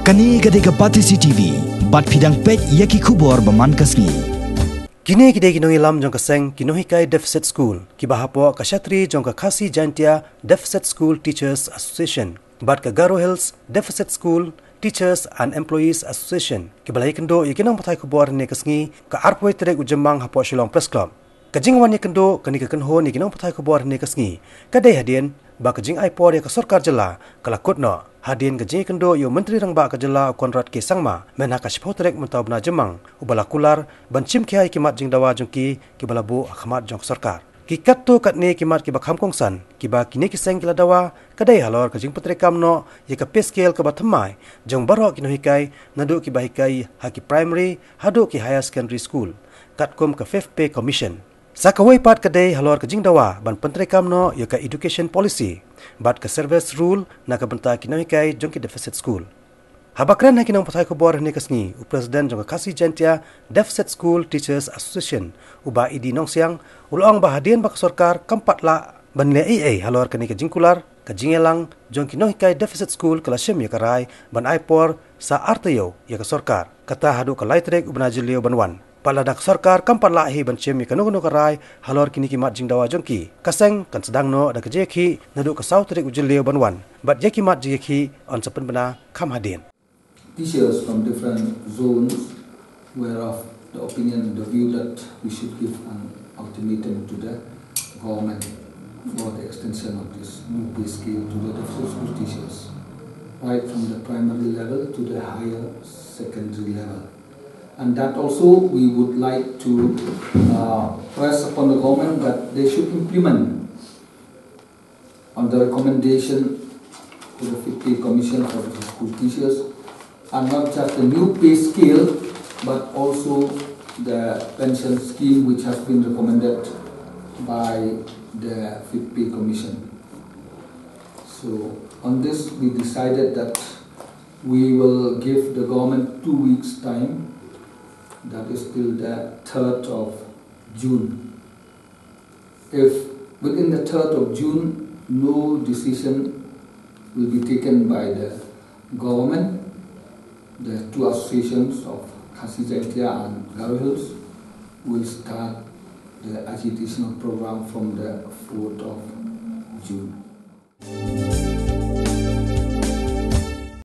Kani gade kapati CCTV, bat pidang pet yaki kubor baman kasni. Kini kide kinoi lam jong kaseng kinoi kai deficit school, kibahapo kashatri jong Khasi Jaintia Deficit School Teachers Association, bat ka Garo Hills Deficit School Teachers and Employees Association, kibalai kendo yakinang patai kubor ne kasngi ka arpoi terek ujemang hapo Shillong Press Club. Kajingwan yakendo kani kakenho ni kinang patai kubor ne kasngi, kadai hadian ba kajing aipor ya ka sarkar jela kalakutno. Hadian kajing kendo yo Menteri Rangba ka jela Konrad K Sangma menha ka shpotrek mentabna jemang ubala kular bancim kiai kimat jing dawa jongki kibalabu akhmat jong sarkar. Kikat tu katne kimat kiba khamkongsan kiba kini kiseng kila dawa kadai halor kajing patrekam no ya ka peskel ka bathamai jong baro kinohikai nadu kiba hikai haki primary hadu ki higher secondary school katkum ka 5th pay commission. Sakawai pat kadai halor kajing dawa ban pentrekam no ya ka education policy bat ka service rule na ka benta kinohikai jong ki deficit school. Habakran na kinang patai kubor ni kasngi u president jong Khasi Jaintia Deficit School Teachers Association uba idi nongsiang ulong bahadian bak sarkar kampat la banle AA halor kani kajing kular kajing elang jong kinohikai deficit school kalasem ya karai ban aipor sa artayo ya ka sarkar kata hadu ka laitrek ubna jelio banwan. Paladak sarkar kampat lahi bancem ya kanu karai halor kini kimat jing dawa jongki kaseng kan sedang no da kejeki nadu ka south trek ujilio banwan bat jeki mat jeki on sepen bena kam hadin. Teachers from different zones were of the opinion and the view that we should give an ultimatum to the government for the extension of this new pay scale to the deficit school teachers, right from the primary level to the higher secondary level. And that also we would like to press upon the government that they should implement on the recommendation to the 50 Commission for the school teachers, and not just the new pay scale but also the pension scheme which has been recommended by the 50 Commission. So on this we decided that we will give the government 2 weeks time. That is till the 3rd of June. If within the 3rd of June no decision will be taken by the government, the two associations of Khasi Jaintia and Garo Hills will start the agitational program from the 4th of June.